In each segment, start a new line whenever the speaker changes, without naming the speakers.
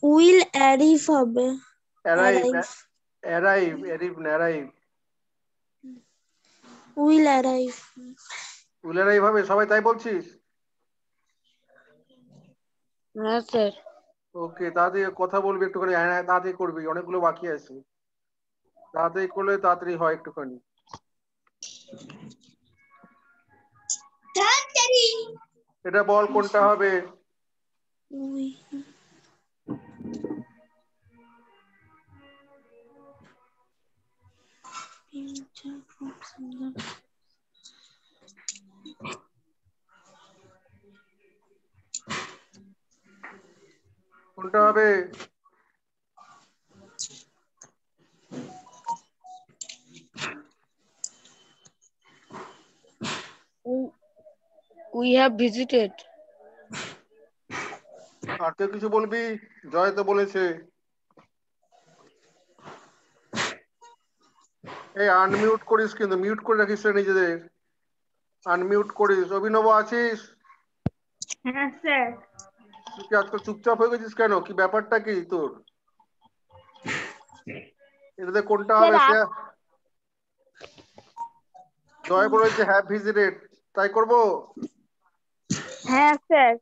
Will অ্যারিভ হবে।
Arrive, arrive, অ্যারিভ না arrive.
Will arrive.
Will arrive হবে, সবাই তাই বলছিস?
হ্যাঁ স্যার।
ওকে, তাড়াতাড়ি কথা বলবি একটুখানি, হ্যাঁ তাড়াতাড়ি করবি, অনেকগুলো বাকি আছে। তাড়াতাড়ি করলে তাড়াতাড়ি হয় একটুখানি। এটা বল কোনটা হবে? কোনটা হবে?
We have visited.
আর কেউ কিছু বলবি? জয় তো বলেছে। এই আনমিউট করিস, কিন্তু মিউট করে রাখিস রে নিজেদের। আনমিউট করিস। অভিনব আছিস?
হ্যাঁ স্যার।
তুই কি আজকাল চুপচাপ হয়ে গেছিস কেন? কি ব্যাপারটা কি তোর? এটাতে কোনটা হবে? সে জয় বলেছে হ্যাভ ভিজিটেড, তাই করব?
হ্যাঁ স্যার।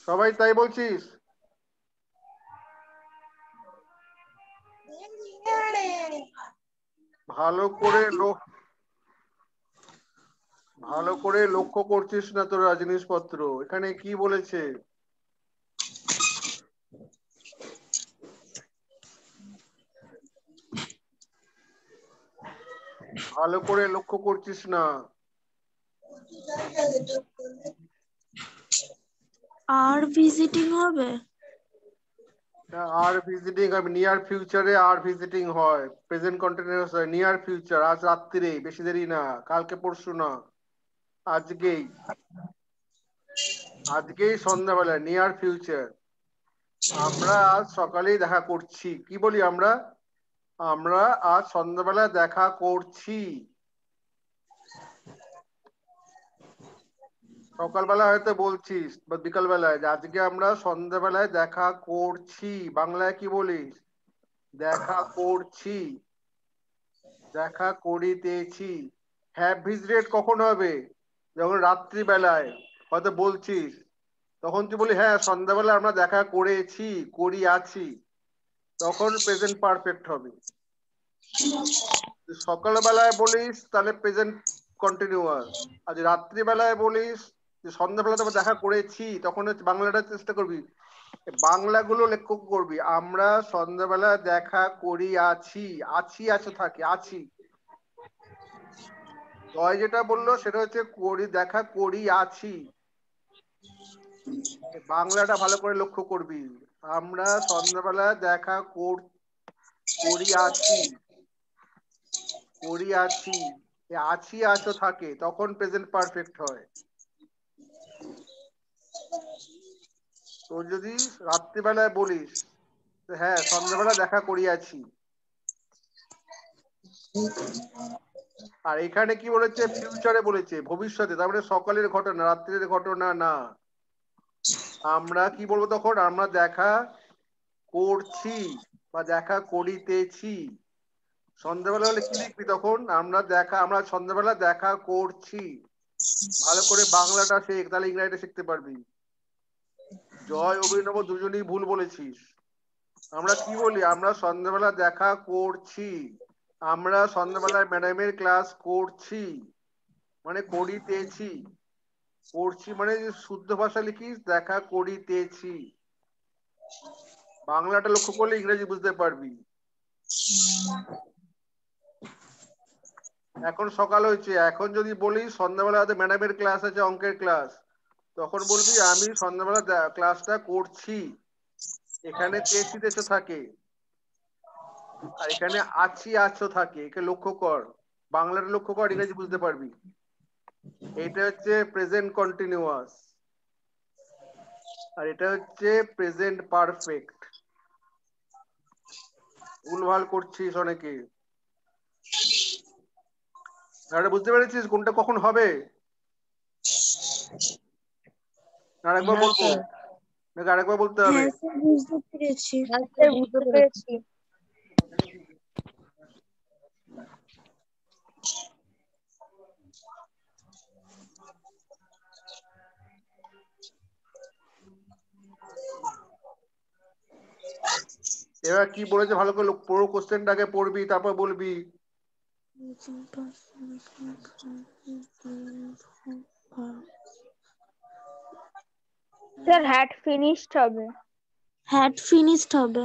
সবাই তাই বলছিস? ভালো করে ভালো করে লক্ষ্য করছিস না তোরা জিনিসপত্র। এখানে কি বলেছে? ভালো করে লক্ষ্য করছিস না।
আর ভিজিটিং হবে।
আর ভিজিটিং হবে, নিয়ার ফিউচারে আর ভিজিটিং হয়, প্রেজেন্ট কন্টিনিউয়াস হয়। নিয়ার ফিউচার, আজ রাত্রিরে, বেশি দেরি না, কালকে পরশু না, আজকেই। আজকেই সন্ধ্যাবেলা, নিয়ার ফিউচার। আমরা আজ সকালেই দেখা করছি। কি বলি আমরা? আমরা আজ সন্ধ্যাবেলা দেখা করছি। সকালবেলা হয়তো বলছিস বা বিকাল বেলায় যে আজকে আমরা সন্ধ্যাবেলায় দেখা করছি। বাংলায় কি বলিস? দেখা করছি, দেখা করিতেছি। হ্যাভ ভিজিটেড কখন হবে? যখন রাত্রিবেলায় হয়তো বলছিস, তখন তুই বলি হ্যাঁ সন্ধ্যাবেলা আমরা দেখা করেছি, করিয়াছি, তখন প্রেজেন্ট পারফেক্ট হবে। সকালবেলায় বলিস তাহলে প্রেজেন্ট কন্টিনিউয়াস। আর যদি রাত্রিবেলায় বলিস যে সন্ধ্যাবেলাতে আমরা দেখা করেছি, তখন হচ্ছে বাংলাটা চেষ্টা করবি, বাংলাগুলো লক্ষ্য করবি। আমরা সন্ধ্যাবেলা দেখা করিয়াছি, আছি আছে থাকে, আছি। জয় যেটা বললো সেটা হচ্ছে করি, দেখা করিয়াছি। বাংলাটা ভালো করে লক্ষ্য করবি। আমরা সন্ধ্যাবেলা দেখা করিয়াছি, করিয়াছি। আছি আছো থাকে, তখন প্রেজেন্ট পারফেক্ট হয়। তো যদি রাত্রিবেলায় বলিস হ্যাঁ সন্ধ্যাবেলা দেখা করিয়াছি, আর এখানে কি বলেছে? ফিউচারে বলেছে, ভবিষ্যতে, তার মানে সকালের ঘটনা, রাত্রির ঘটনা না। আমরা কি বলবো তখন? আমরা দেখা করছি বা দেখা করিতেছি। সন্ধ্যাবেলা হলে কি লিখবি তখন? আমরা সন্ধ্যাবেলা দেখা করছি। ভালো করে বাংলাটা শেখ, তাহলে ইংরেজিটা শিখতে পারবি। জয় অভিনব দুজনেই ভুল বলেছিস। আমরা কি বলি? আমরা সন্ধ্যাবেলা দেখা করছি। আমরা সন্ধ্যাবেলায় ম্যাডামের ক্লাস করছি, মানে করিতেছি। করছি মানে শুদ্ধ ভাষা লিখিস দেখা করিতেছি। বাংলাটা লক্ষ্য করলে ইংরেজি বুঝতে পারবি। এখন সকাল হয়েছে, এখন যদি বলি সন্ধ্যাবেলা ম্যাডামের ক্লাস আছে, অঙ্কের ক্লাস, তখন বলবি আমি সন্ধ্যাবেলা ক্লাসটা করছি। এখানে তেছি তেছো থাকে, আর এখানে আছি আছো থাকে। একে লক্ষ্য কর, বাংলাটা লক্ষ্য কর, ইংরেজি বুঝতে পারবি। এটা হচ্ছে প্রেজেন্ট কন্টিনিউয়াস, আর এটা হচ্ছে প্রেজেন্ট পারফেক্ট। ভুলভাল করছিস অনেকে। এটা বুঝতে পেরেছিস কোনটা কখন হবে? আরেকবার বলবো নাকি আরেকবার বলতে হবে?
হ্যাঁ স্যার, বুঝতে পেরেছি।
বুঝতে পেরেছি।
এবার কি বলেছে ভালো করে পুরো কোশ্চেনটাকে পড়বি তারপর বলবি।
স্যার হ্যাড ফিনিশড হবে।
হ্যাড ফিনিশড হবে।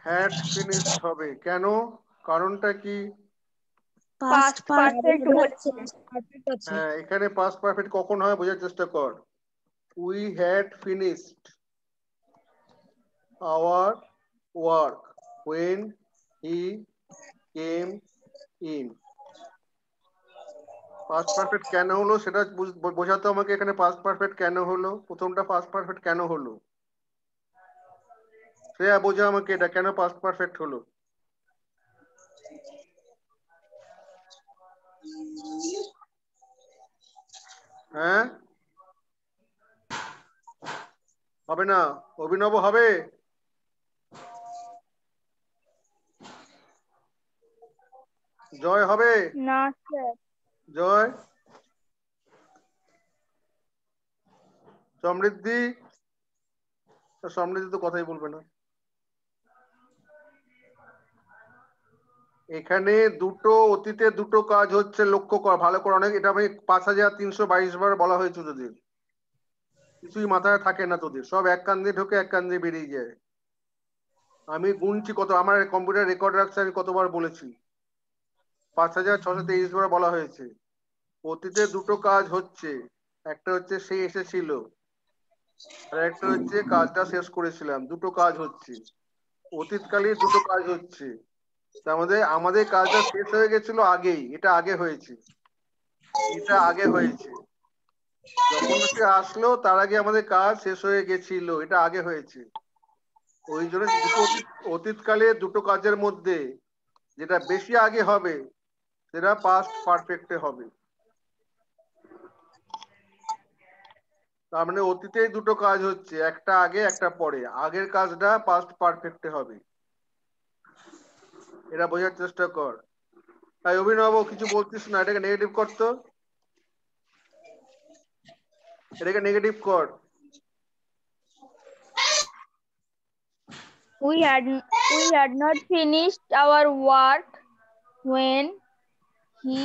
হ্যাড ফিনিশড হবে কেন? কারণটা কি?
পাস্ট পারফেক্ট বলেছে।
হ্যাঁ, এখানে পাস্ট পারফেক্ট কখন হয় বোঝার চেষ্টা কর। We had finished our work when he came in। Past perfect কেন হলো সেটা বোঝাতে আমাকে। এখানে পাস্ট পারফেক্ট কেন হলো, প্রথমটা পাস্ট পারফেক্ট কেন হলো শ্রেয়া বোঝা আমাকে, এটা কেন পাস্ট পারফেক্ট হলো? হ্যাঁ হবে না? অভিনব হবে? জয় হবে?
না স্যার।
জয়? সমৃদ্ধি? সমৃদ্ধি তো কথাই বলবে না। এখানে দুটো অতীতে দুটো কাজ হচ্ছে, লক্ষ্য কর ভালো করে। অনেক এটা আমি 5322 বার বলা হয়েছে তোদের, কিছুই মাথায় থাকে না তোদের, সব এক কান দিয়ে ঢোকে এক কান দিয়ে বেরিয়ে যায়। আমি গুনছি কত, আমার কম্পিউটার রেকর্ড রাখছে আমি কতবার বলেছি। 5623 বার বলা হয়েছে। অতীতে দুটো কাজ হচ্ছে, একটা হচ্ছে সে এসেছিল আর একটা হচ্ছে কাজটা শেষ করেছিলাম। দুটো কাজ হচ্ছে, অতীতকালে দুটো কাজ হচ্ছে। তার মধ্যে আমাদের কাজটা শেষ হয়ে গেছিল আগেই, এটা আগে হয়েছে, এটা আগে হয়েছে। যখন সে আসলো তার আগে আমাদের কাজ শেষ হয়ে গেছিল, এটা আগে হয়েছে। ওই জন্য দুটো অতীতকালে দুটো কাজের মধ্যে যেটা বেশি আগে হবে সেটা পাস্ট পারফেক্টে হবে। তার মানে অতীতেই দুটো কাজ হচ্ছে, একটা আগে একটা পরে। আগের কাজটা পাস্ট পারফেক্টে হবে, এটা বোঝার চেষ্টা কর। তাই অভিনব কিছু বলতিস না, এটাকে নেগেটিভ করতো, এটাকে নেগেটিভ কর।
We had not finished our work when he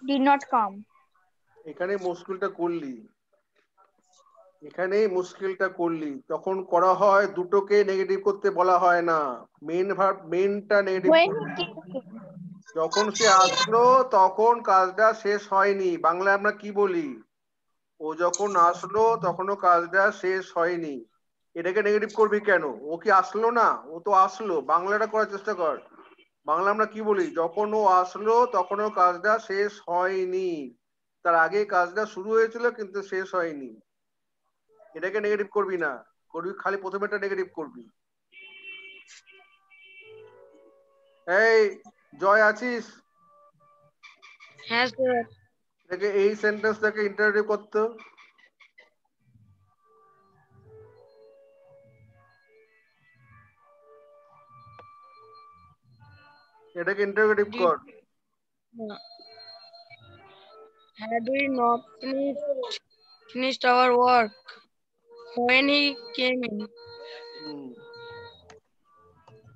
did not come.
এখানে মুশকিলটা করলি, এখানেই মুশকিলটা করলি। তখন করা হয় দুটোকে নেগেটিভ করতে বলা হয় না, মেন ভার্ব মেনটা নেগেটিভ
When he
করবি।
came.
যখন সে আসলো তখন কাজটা শেষ হয়নি, বাংলায় আমরা কি বলি? ও যখন আসলো তখনও কাজটা শেষ হয়নি। এটাকে নেগেটিভ করবি কেন? ও কি আসলো না? ও তো আসলো। বাংলাটা করার চেষ্টা কর। বাংলা আমরা কি বলি? যখন ও আসলো তখনও কাজটা শেষ হয়নি, তার আগে কাজটা শুরু হয়েছিল কিন্তু শেষ হয়নি। এটাকে নেগেটিভ করবি না, করবি খালি প্রথমেটা নেগেটিভ করবি। এই জয় আছিস?
হ্যাঁ স্যার।
এটাকে এই সেন্টেন্সটাকে ইন্টারভিউ করতে, এটাকে ইন্টারোগেটিভ কর।
Had we not finished our work when he came in?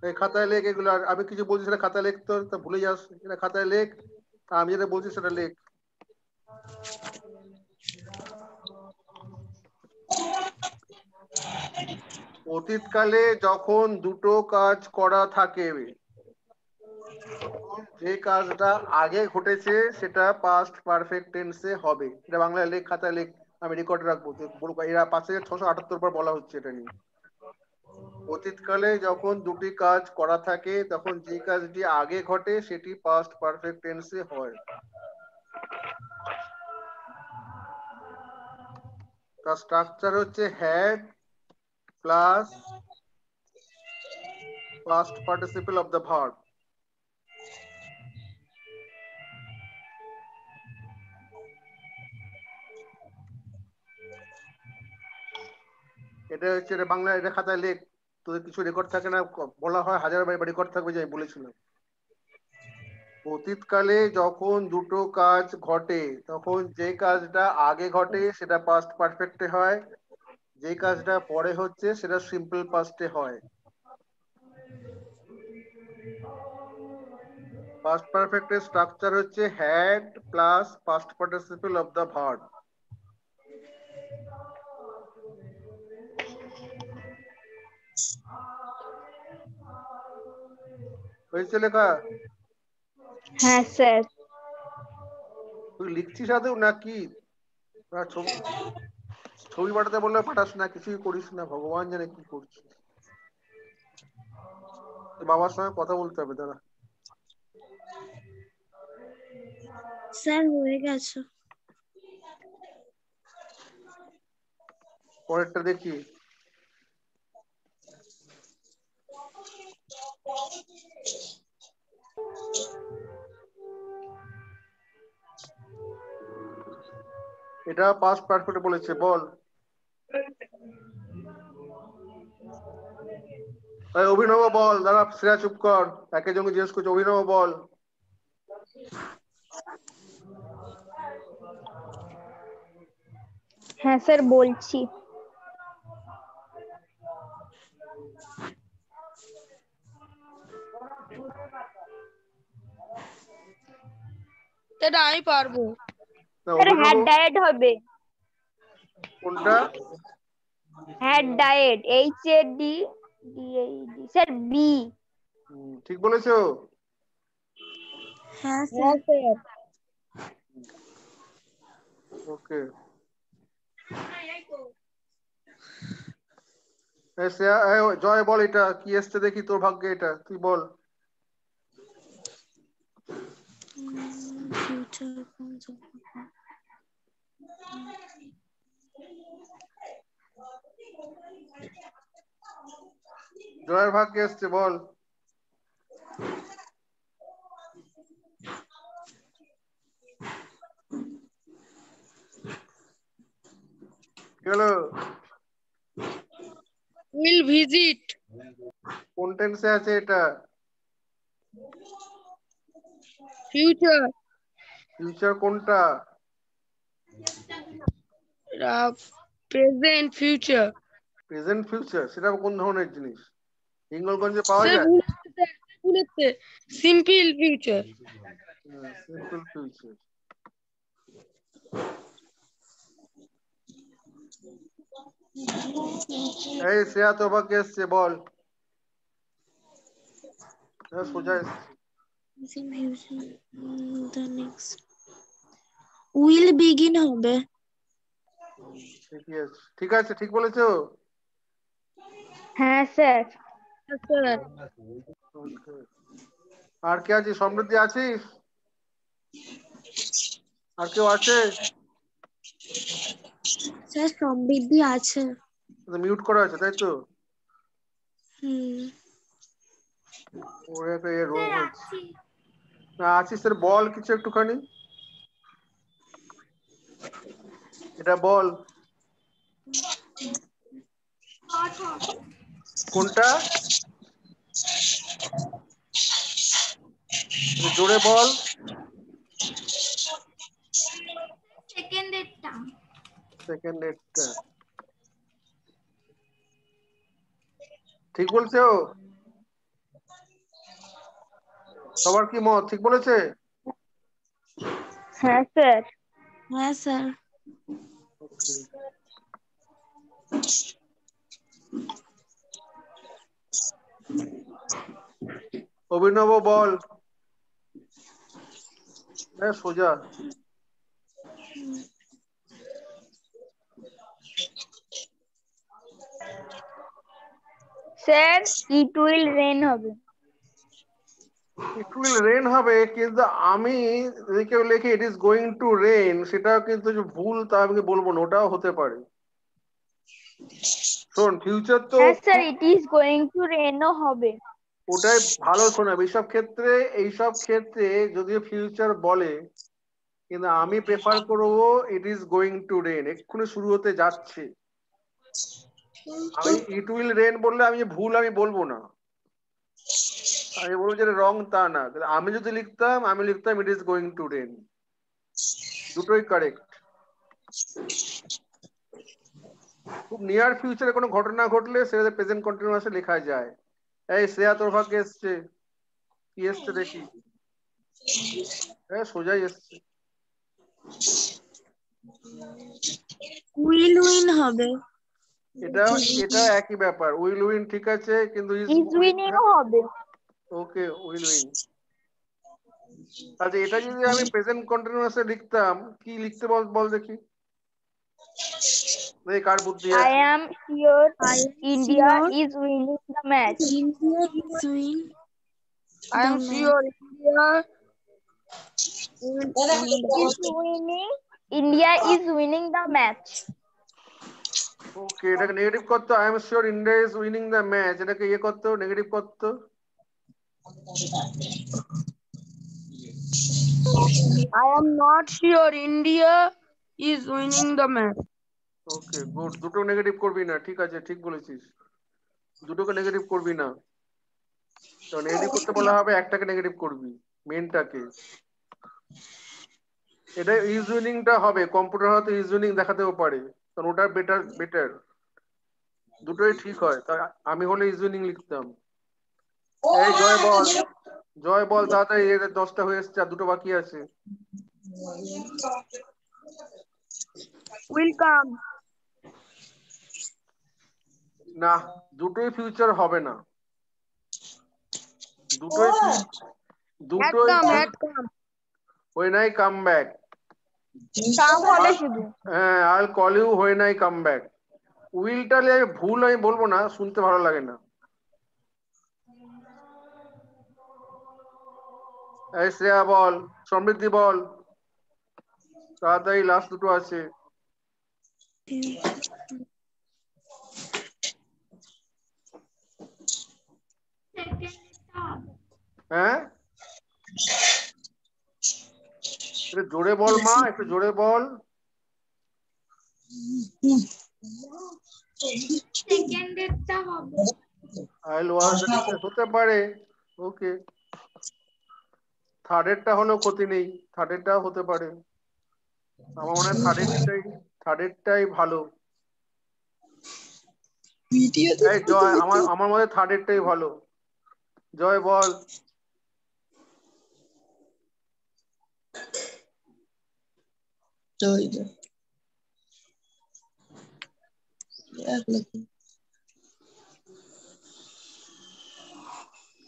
এই খাতায় লেখ এগুলো। আর আমি কিছু বলছি সেটা খাতায় লেখ, তো তা ভুলে যাস, এটা খাতায় লেখ। আর আমি যেটা বলছি সেটা লেখ। অতীতকালে যখন দুটো কাজ করা থাকে, যে কাজটা আগে ঘটেছে সেটা পাস্ট পারফেক্ট টেন্সে হবে। এটা বাংলায় লেখ, খাতায় লেখ, আমি রেকর্ড রাখবো। এরা 5678 বার বলা হচ্ছে এটা নিয়ে। অতীতকালে যখন দুটি কাজ করা থাকে তখন যে কাজটি আগে ঘটে সেটি পাস্ট পারফেক্ট টেন্সে হয়। তার স্ট্রাকচার হচ্ছে had plus past participle of the verb. এটা হচ্ছে এটা বাংলা, এটা খাতায় লেখ, তোদের কিছু রেকর্ড থাকে না, বলা হয় হাজারবার রেকর্ড থাকবে যে আমি বলেছিলাম। অতীতকালে যখন দুটো কাজ ঘটে তখন যে কাজটা আগে ঘটে সেটা পাস্ট পারফেক্টে হয়, যে কাজটা পরে হচ্ছে সেটা সিম্পল পাস্টে হয়। পাস্ট পারফেক্টের স্ট্রাকচার হচ্ছে had plus past participle of the verb. হয়েছে লেখা?
হ্যাঁ স্যার।
তুই লিখছিস আদৌ নাকি? ছবি পাঠাতে বললে পাঠাস না, কিছুই করিস না, ভগবান জানে কি করছিস। বাবার সঙ্গে কথা বলতে হবে, দাঁড়া।
স্যার হয়ে গেছে।
পরেরটা দেখি। এটা পাস্ট পারফেক্ট বলেছে, বল। অভিনব বল, দাঁড়া শ্রেয়া চুপ কর, একে জমি জিজ্ঞেস করছে, অভিনব বল।
হ্যাঁ স্যার বলছি।
এটা আমি পারবো।
স্যার হ্যাড ডায়েট হবে।
কোনটা?
হ্যাড ডায়েট, HAD স্যার বি।
ঠিক বলেছো?
হ্যাঁ স্যার।
ওকে। জয় বল, এটা কি এসছে দেখি তোর ভাগ্যে, এটা তুই বল। জয়ের ভাগ্যে এসছে, বল। Hello,
will visit.
কোন টেন্সে আছে এটা?
ফিউচার।
ফিউচার কোনটা?
Present future.
প্রেজেন্ট ফিউচার সেটা কোন ধরনের জিনিস? হিঙ্গলগঞ্জে পাওয়া
স্যার
যায়?
ভুলেছে, সিম্পল ফিউচার।
Simple future. এই শ্রেয়া তোর ভাগ্যে এসছে, বল। সোজা এসছে।
উইল বিগিন হবে।
ঠিকই আছে, ঠিক আছে, ঠিক বলেছো।
হ্যাঁ স্যার।
Okay. আর কে আছিস? সমৃদ্ধি আছিস? আর কেউ আছে?
স্যার সমৃদ্ধি আছে।
মিউট করা আছে তাই তো? ওর একটা রোগ হয়েছে। না আছিস, তোর বল কিছু একটুখানি, এটা বল। কোনটা? জোরে বল। সেকেন্ড ডেটটা ঠিক বলছো? সবার কি মত, ঠিক বলেছে?
হ্যাঁ স্যার।
হ্যাঁ স্যার।
অভিনব বল। হ্যাঁ সোজা।
স্যার ইট উইল রেন হবে।
ইট উইল রেন হবে, কিন্তু আমি যদি কেউ লেখে it is going to rain, সেটাও কিন্তু যে ভুল তা আমি বলবো না, ওটাও হতে পারে। শোন ফিউচার তো
হ্যাঁ sir it is going to রেনও হবে।
ওটাই ভালো শোনাবে এইসব ক্ষেত্রে যদিও ফিউচার বলে, কিন্তু আমি প্রেফার করবো it is going to rain, এক্ষুনি শুরু হতে যাচ্ছে। আমি ইট উইল রেন বললে আমি যে ভুল আমি বলবো না, আমি বলবো যে রং তা না। আমি যদি লিখতাম আমি লিখতাম it is going to rain, দুটোই কারেক্ট। খুব নিয়ার ফিউচারে কোনো ঘটনা ঘটলে সেটা প্রেজেন্ট কন্টিনিউয়াসে লেখা যায়। এই শ্রেয়া তোর ভাগ্যে এসছে, কি এসছে দেখি। হ্যাঁ সোজাই এসছে।
উইল উইন হবে।
এটা এটা একই ব্যাপার, উইল উইন ঠিক আছে, কিন্তু ইজ
ইজ উইনিং হবে।
Okay will win. আচ্ছা এটা যদি আমি প্রেজেন্ট কন্টিনিউয়াসে লিখতাম কি লিখতে বল বল দেখি, এই কার বুদ্ধি
I
আছে।
am sure
I am
India
sure
is winning the match.
India is win.
I am sure India
Is winning. India is winning the match.
ওকে এটাকে নেগেটিভ করতো, I am sure India is winning the match, এটাকে ইয়ে করতো negative করতো।
I am not sure India is winning the match.
Okay good, দুটো negative করবি না, ঠিক আছে ঠিক বলেছিস, দুটোকে নেগেটিভ করবি না। তো নেগেটিভ করতে বলা হবে একটাকে নেগেটিভ করবি, মেনটাকে। এটা ইজ উইনিংটা হবে, কম্পিউটার হয়তো ইজ উইনিং দেখাতেও পারে, কারণ ওটা বেটার বেটার, দুটোই ঠিক হয়। তাই আমি হলে ইজ উইনিং লিখতাম। এই জয় বল, জয় বল তাড়াতাড়ি, এদের 10টা হয়ে এসছে আর দুটো বাকি আছে।
Will come.
না দুটোই ফিউচার হবে না, দুটোই
Had
দুটোই
come. Had come.
when I come back,
কাম হবে শুধু।
হ্যাঁ I'll call you when I come back। উইলটালে ভুল আমি বলবো না, শুনতে ভালো লাগে না। এই শ্রেয়া বল, সমৃদ্ধি বল তাড়াতাড়ি, লাস্ট দুটো আছে। হ্যাঁ একটু জোরে বল মা, একটু জোরে বল।
সেকেন্ডেরটা হবে।
I'll watch the display হতে পারে, ওকে। থার্ডেরটা হলেও ক্ষতি নেই, থার্ডেরটাও হতে পারে। আমার মনে হয় থার্ডেরটাই ভালো। এই জয় আমার আমার মনে হয় থার্ডেরটাই ভালো, জয় বল।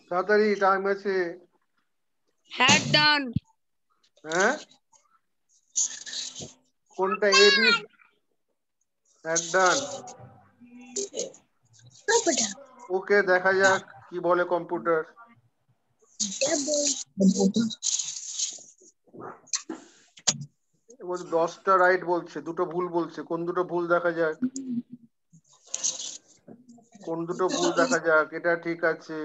তাড়াতাড়ি টাইম আছে।
Had done.
হ্যাঁ কোনটা এ বি, হ্যাড ডান। ওকে দেখা যাক কি বলে কম্পিউটার। বলছে 10টা রাইট বলছে, দুটো ভুল বলছে, কোন দুটো ভুল দেখা যাক, কোন দুটো ভুল দেখা যাক। এটা ঠিক আছে,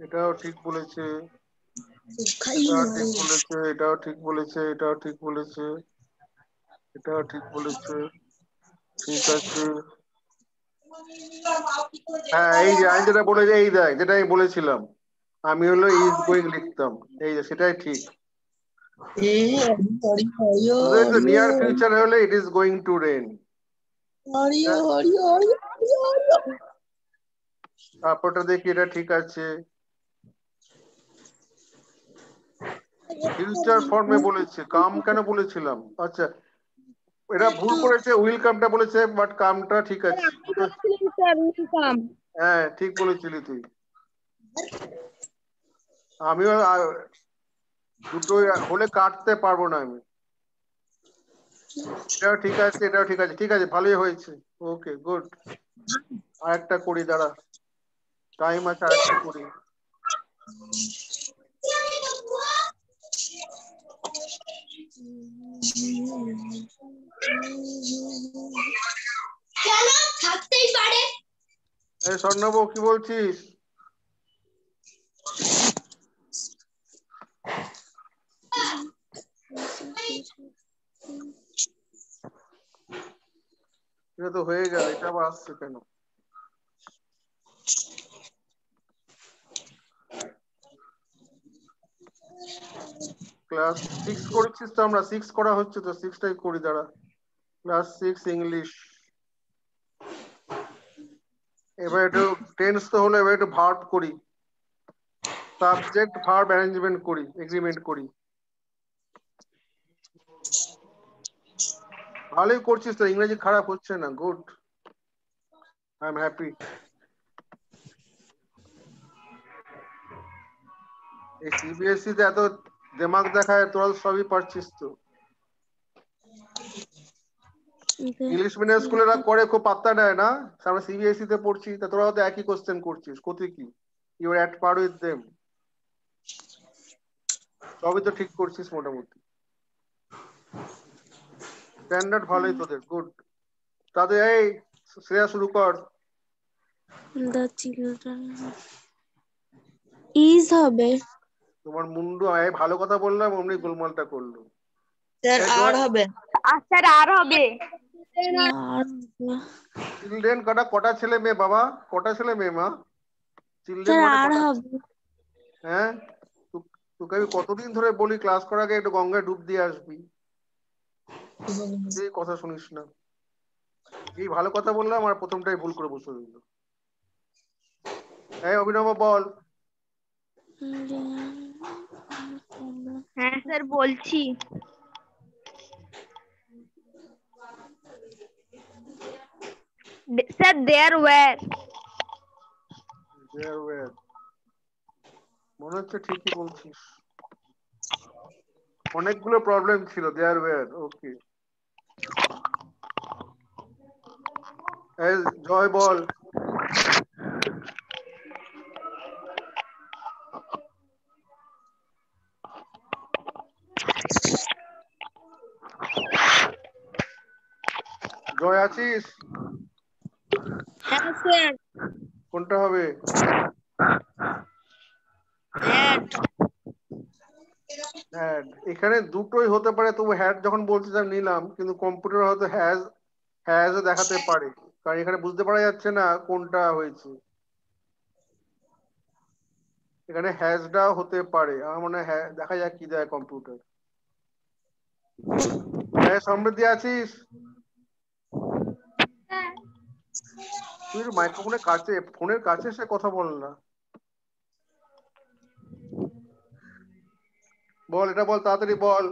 এটাও ঠিক বলেছে, এটাও ঠিক বলেছে, এটাও ঠিক বলেছে, এটাও ঠিক বলেছে, এটাও ঠিক বলেছে, ঠিক আছে। হ্যাঁ এই যে আমি যেটা বলেছি, এই দেখ যেটা আমি বলেছিলাম, আমি হলো ইজ গোয়িং লিখতাম, এই যে সেটাই ঠিক। নিয়ার ফিউচার হলে it is going to rain. তারপরটা দেখি এটা ঠিক আছে, ফিউচার ফর্মে বলেছে, কাম কেন বলেছিলাম, আচ্ছা এটা ভুল করেছে, উইল কামটা বলেছে, বাট কামটা ঠিক আছে।
Will come.
হ্যাঁ ঠিক বলেছিলি তুই, আমিও দুটো হলে কাটতে পারবো না আমি। এটাও ঠিক আছে, এটাও ঠিক আছে, ঠিক আছে ভালোই হয়েছে। ওকে গুড, আর একটা করি দাঁড়া, টাইম আছে আর একটা করি।
থাকতেই পারে।
এই স্বর্ণবাবু কি বলছিস? এটা তো হয়ে গেল, এটা আবার আসছে কেন? ক্লাস 6 করেছিস তো, আমরা 6 করা হচ্ছে তো 6টাই করি দাঁড়া। Class 6 English. এবার একটু টেন্স তো হলো, এবার একটু ভার্ব করি, সাবজেক্ট ভার্ব অ্যারেঞ্জমেন্ট করি, এগ্রিমেন্ট করি। ভালোই করছিস তো, ইংরেজি খারাপ হচ্ছে না, গুড, আই এম হ্যাপি। এই সিবিএসসি তে এত দিমাগ দেখায়, তোরা সবই পারছিস তো। ইংলিশ মিডিয়াম স্কুলেরা করে খুব পাত্তা নেয় না, আমরা সিবিএসসি তে পড়ছি, তা তোরা তো একই কোশ্চেন করছিস, ক্ষতি কি? You are at par with them. সবই তো ঠিক করছিস মোটামুটি, স্ট্যান্ডার্ড ভালোই তোদের, গুড। তাদের এই শ্রেয়া শুরু কর।
The children is হবে।
তোমার মুন্ডু, এই ভালো কথা বললাম অমনি গোলমালটা করলো।
স্যার আর হবে।
স্যার আর হবে।
আর
চিলড্রেন কটা, কটা ছেলে মেয়ে বাবা, কটা ছেলে মেয়ে মা? চিলড্রেন
স্যার
মানে
আর
কটা?
হবে।
হ্যাঁ, তোকে আমি কতদিন ধরে বলি ক্লাস করার আগে একটু গঙ্গায় ডুব দিয়ে আসবি, এই কথা শুনিস না। এই ভালো কথা বললাম আর প্রথমটাই ভুল করে বসে দিল। এই অভিনব বল।
হ্যাঁ স্যার বলছি। Sir there were.
মনে হচ্ছে ঠিকই বলছিস, অনেকগুলো প্রবলেম ছিল, দেয়ার ওয়্যার, ওকে। জয় বল। জয় আছিস?
হ্যাঁ স্যার।
কোনটা হবে?
হ্যাড।
হ্যাড, এখানে দুটোই হতে পারে, তবু হ্যাড যখন বলছিস আমি নিলাম, কিন্তু কম্পিউটার হয়তো হ্যাজও দেখাতে পারে, কারণ এখানে বুঝতে পারা যাচ্ছে না কোনটা হয়েছে। এখানে হ্যাজটাও হতে পারে, আমার মনে হয় দেখা যাক কি দেয় কম্পিউটার। হ্যাঁ সমৃদ্ধি আছিস? তুই মাইক্রোফোনের কাছে, ফোনের কাছে এসে কথা বল না। বল, এটা বল, তাড়াতাড়ি বল।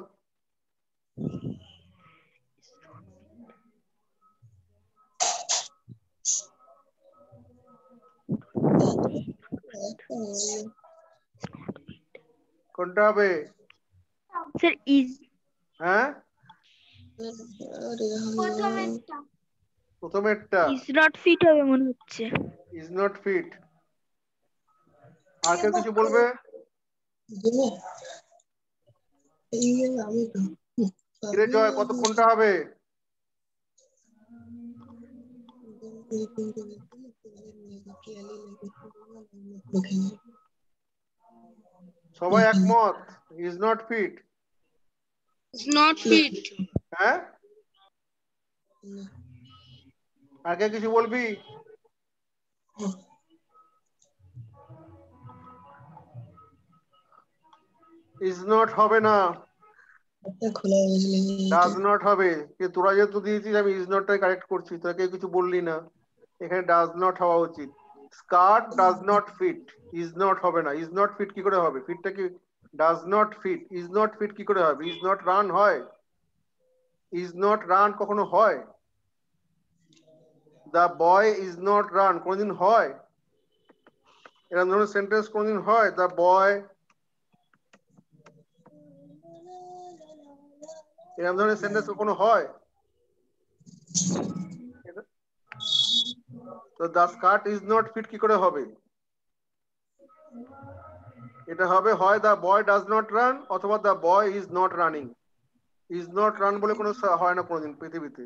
কোনটা হবে?
Sir is.
হ্যাঁ,
প্রথমেরটা।
প্রথমেরটা
ইজ নট ফিট হবে মনে হচ্ছে।
Is not fit. আর কেউ কিছু বলবে? কিরে জয়, কত কোনটা হবে? সবাই একমত, is not fit.
Not fit.
হ্যাঁ, আর কেউ কিছু বলবি? ইজ নট হবে না, ডাজ নট হবে। তোরা যেহেতু দিয়েছিস, আমি ইজ নটটাই কারেক্ট করছি, তোরা কেউ কিছু বললি না। এখানে ডাজ নট হওয়া উচিত। Skirt does not fit, is not হবে না। ইজ নট ফিট কি করে হবে? ফিটটা কি? Does not fit, is not fit কি করে হবে? ইজ নট রান হয়? ইজ নট রান কখনো হয়? The boy is not run কোনদিন হয়? এরকম ধরনের সেন্টেন্স কোনদিন হয়? দ্য বয়, এরকম ধরনের সেন্টেন্স কখনো হয়? তো the skirt is not fit কি করে হবে? এটা হবে হয় the boy does not run, অথবা the boy is not running. Is not run বলে কোনো হয় না কোনোদিন পৃথিবীতে।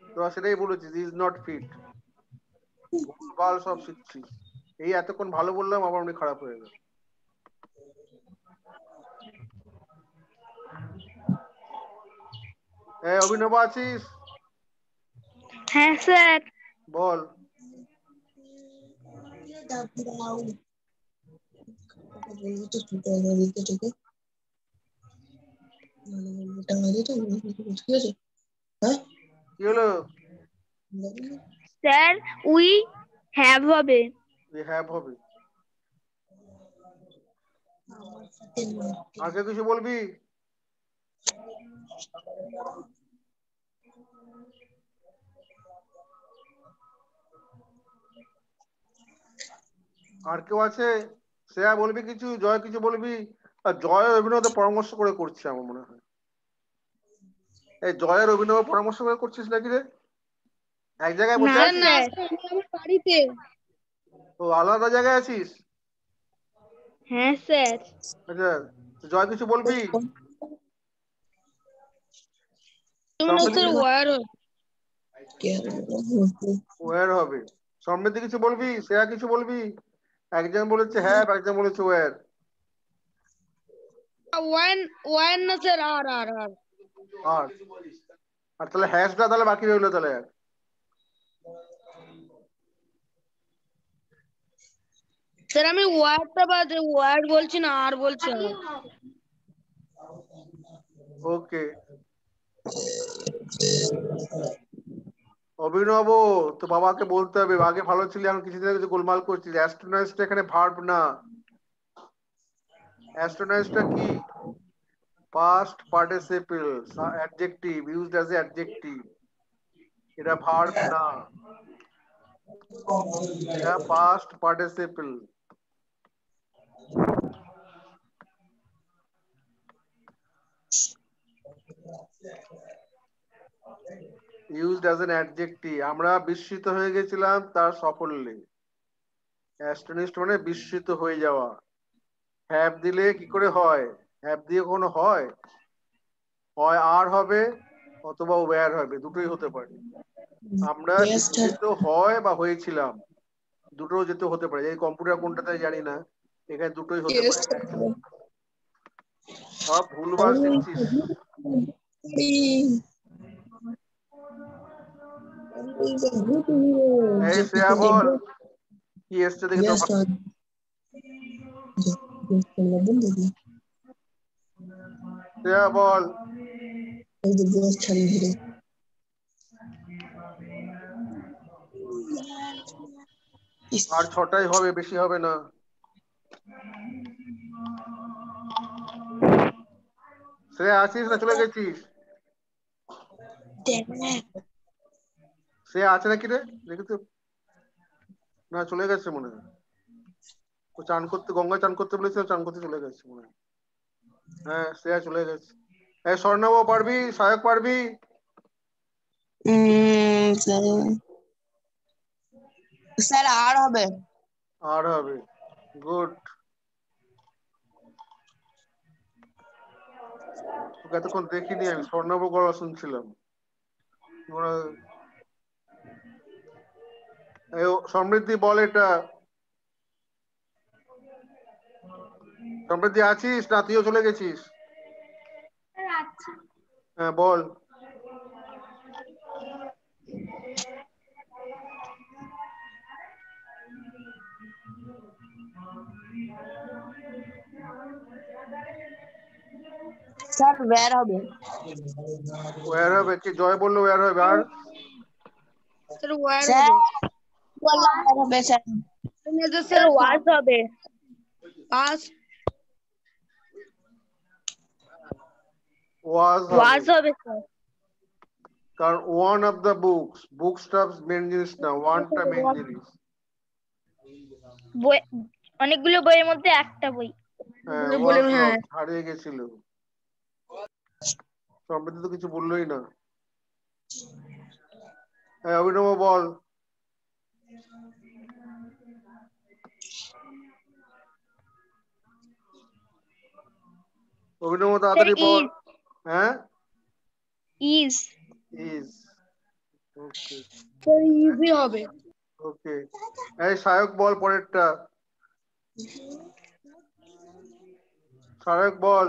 তো সেটাই বলেছি, ইজ নট ফিট। ভুলভাল সব শিখছিস। এই এতক্ষণ ভালো বললাম, আবার অনেক খারাপ হয়ে গেল। অভিনব আছিস?
হ্যাঁ স্যার।
বল। কি হলো?
স্যার উই হ্যাভ হবে।
হ্যাভ হবে। আর কেউ কিছু বলবি? আর কেউ আছে? শ্রেয়া বলবি কিছু? জয় কিছু বলবি? আর জয় অভিনব পরামর্শ করে করছে আমার মনে হয়। এই জয়ের অভিনব পরামর্শ করে করছিস নাকি রে? এক জায়গায় বসে
না
আছিস?
স্যার।
আমার বাড়িতে।
ও আলাদা জায়গায় আছিস?
হ্যাঁ স্যার।
আচ্ছা, জয় কিছু বলবি?
স্যার ওয়ার
ওয়ার হবে। সমৃদ্ধি কিছু বলবি? শ্রেয়া কিছু বলবি? একজন বলেছে হ্যাঁ, একজন বলেছে ওয়ার।
ওয়ান ওয়ান না স্যার আর আর আর
আর আর তাহলে হ্যাশটা তাহলে বাকি রইলো তাহলে।
স্যার আমি ওয়ার্ডটা বাদে ওয়ার্ড বলছি না আর বলছি আর।
ওকে। অভিনব, তো বাবাকে বলতে হবে আগে ভালো ছিল, এখন কিছুদিন আগে কিছু গোলমাল করছিস। অ্যাস্ট্রোনাইজটা এখানে ভার্ব না। অ্যাস্ট্রোনাইজটা কি? Past participle adjective, used as a adjective. এটা ভার্ব না, এটা past participle. Used as an adjective. আমরা বিস্মিত হয়ে গেছিলাম তার সাফল্যে। অ্যাস্টনিশড মানে বিস্মিত হয়ে যাওয়া। হ্যাভ দিলে কি করে হয়? হ্যাভ দিয়ে কোনো হয়? হয় আর হবে অথবা ওয়্যার হবে, দুটোই হতে পারে। আমরা বিস্মিত হয় বা হয়েছিলাম, দুটো যেতে হতে পারে। এই কম্পিউটার কোনটাতে জানি না, এখানে দুটোই হতে পারে। সব ভুলভাল শিখছিস। এই শ্রেয়া বল, কি এসছে দেখি তো। শ্রেয়া বল। আর 6টাই হবে, বেশি হবে না। শ্রেয়া আছিস না চলে গেছিস? শ্রেয়া আছে নাকি রে? দেখি তো। না, চলে গেছে মনে হয়। ও চান করতে, গঙ্গায় চান করতে বলেছিল, চান করতে চলে গেছে মনে হয়। হ্যাঁ, শ্রেয়া চলে গেছে। এই স্বর্ণব পারবি? সায়ক পারবি?
স্যার আর হবে।
আর হবে। গুড। তোকে এতক্ষণ দেখিনি আমি, স্বর্ণব গলা শুনছিলাম। সমৃদ্ধি বল এটা। সমৃদ্ধি আছিস না তুইও চলে গেছিস? হ্যাঁ বল।
স্যার ওয়্যার হবে।
ওয়ার হবে কি? জয় বললো ওয়ার হবে। আর
স্যার ওয়্যার হবে। বললাম হবে স্যার।
স্যার ওয়াজ হবে।
পাস
ওয়াজ হবে।
ওয়াজ হবে স্যার।
কারণ ওয়ান অফ দ্য বুকস, বুকসটা মেন জিনিস না, ওয়ানটা মেন জিনিস।
বই, অনেকগুলো বইয়ের মধ্যে একটা বই।
হ্যাঁ,
বলে
ওয়াজ
হ্যাঁ।
লস্ট, হারিয়ে গেছিল। সমৃদ্ধি তো কিছু বললোই না। হ্যাঁ অভিনব বল। অভিনব
স্যার
তাড়াতাড়ি বল।
ইজ।
হ্যাঁ,
is.
Is. Okay.
Sir easy হবে।
ওকে। এই সায়ক বল পরেরটা। সায়ক বল।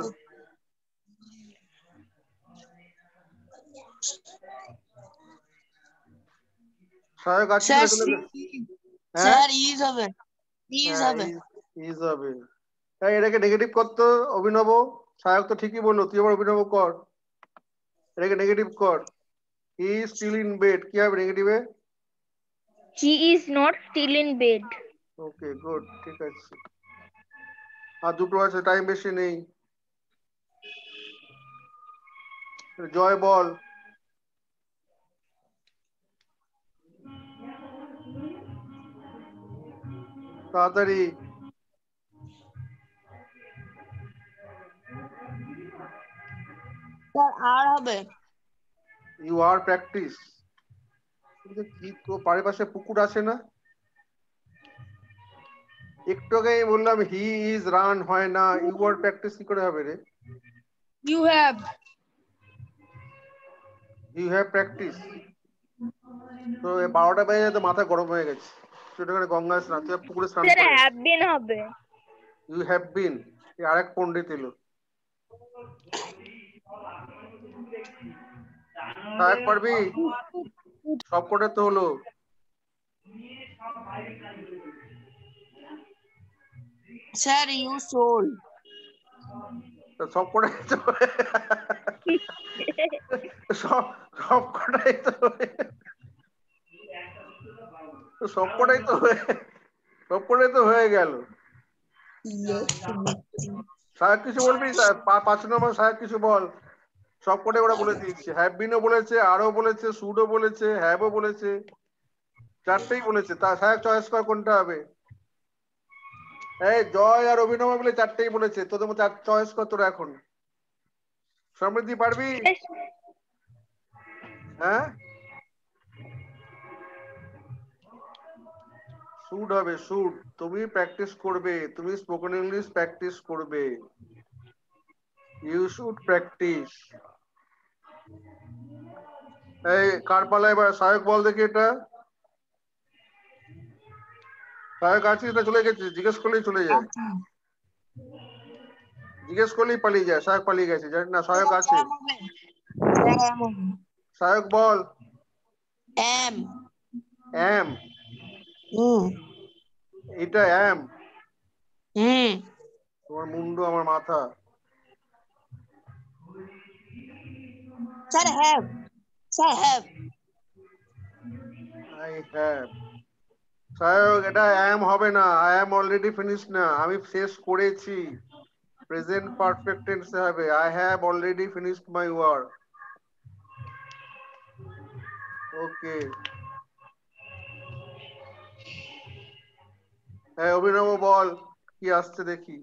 সায়ক আছে
স্যার
না চলে গেছে? হ্যাঁ
স্যার ইজ হবে ইজ
হ্যাঁ
হবে
ইজ হবে। এই এটাকে নেগেটিভ করতো অভিনব। সায়ক তো ঠিকই বললো, তুই আবার অভিনব কর, এটাকে নেগেটিভ কর। He is still in bed, কি হবে নেগেটিভে?
He is not still in bed.
Okay good, ঠিক আছে। আর দুটো আছে, টাইম বেশি নেই। জয় বল। তাড়াতাড়ি।
স্যার আর হবে
ইউ আর প্র্যাকটিস। কি তো পাড়ে পাশে পুকুর আছে না? একটু আগে বললাম হি ইজ রান হয় না, ইউ আর প্র্যাকটিস কি করে হবে রে?
You have
you have practice. তো 12টা বেজে তো মাথা গরম হয়ে গেছে, সেটা করে গঙ্গায় স্নান, তুই পুকুরে স্নান
Sir,
করে।
have been হবে।
ইউ হ্যাভ বিন, আরেক পণ্ডিত এলো। সাহেব পারবি? সব কটা তো হলো।
স্যার ইউ সোল
সব কটাই তো সব সব কটাই তো সব কটাই তো সব কটাই তো হয়ে গেল। সাহেব কিছু বলবি? 5 নম্বর সাহেব কিছু বল। সব কটাই ওরা বলে দিয়েছে, হ্যাভ বিনও বলেছে, আরও বলেছে, শুডও বলেছে, হ্যাভও বলেছে, চারটেই বলেছে। তা সাহেব চয়েস কর কোনটা হবে। এই জয় আর অভিনব বলে চারটেই বলেছে, তোদের মধ্যে চয়েস কর তোরা এখন। সমৃদ্ধি পারবি? হ্যাঁ শুড হবে, শুড। তুমি প্র্যাকটিস করবে, তুমি স্পোকেন ইংলিশ প্র্যাকটিস করবে। You should practice. এই কার পালা এবার? সায়ক বল দেখি এটা। সায়ক আছিস না চলে গেছিস? জিজ্ঞেস করলেই চলে যায়, জিজ্ঞেস করলেই পালিয়ে যায়। সায়ক পালিয়ে গেছে, জানি না সায়ক আছে। সায়ক বল।
এম
এম, এটা এম? তোমার মুন্ডু আমার মাথা।
Sir have sir have
I have. Sayak এটা এম হবে না, আই এম অলরেডি ফিনিশ না, আমি শেষ করেছি। প্রেজেন্ট পারফেক্ট টেন্সে হবে, I have already finished my work. Okay. হ্যাঁ অভিনব বল, কি আসছে দেখি।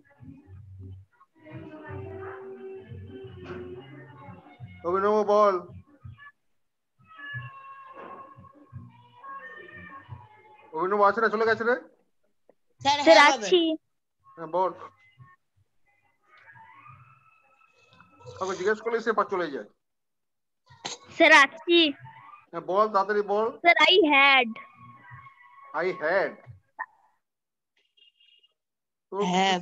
অভিনব বল। অভিনব আছে না চলে গেছে রে?
স্যার
Sir,
হ্যাভ হবে
আছি।
হ্যাঁ বল। কাউকে জিজ্ঞেস করলে সে চলে যায়।
Sir, আছি।
হ্যাঁ বল, তাড়াতাড়ি বল।
Sir, I had.
I had.
Have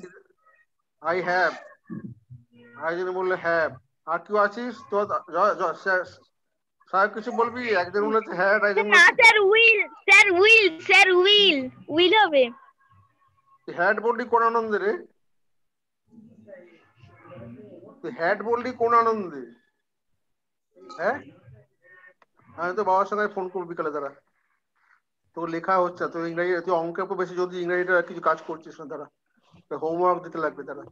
I have, I জন্য বললে হ্যাভ। আর কেউ আছিস তো? সাহেব কিছু বলবি? একজন বলেছে হ্যাড, একজন
না
বলেছে
sir will, sir will, sir will, will হবে।
হ্যাড বললি কোন আনন্দে রে? তুই হ্যাড বললি কোন আনন্দে? হ্যাঁ আমি তো বাবার সঙ্গে ফোন করবো বিকালে, দাঁড়া। তোর লেখা হচ্ছে, তুই ইংরাজি, তুই অঙ্কের উপর বেশি যদি ইংরাজিটা কিছু কাজ করছিস না, দাঁড়া হোমওয়ার্ক দিতে লাগবে, দাঁড়া।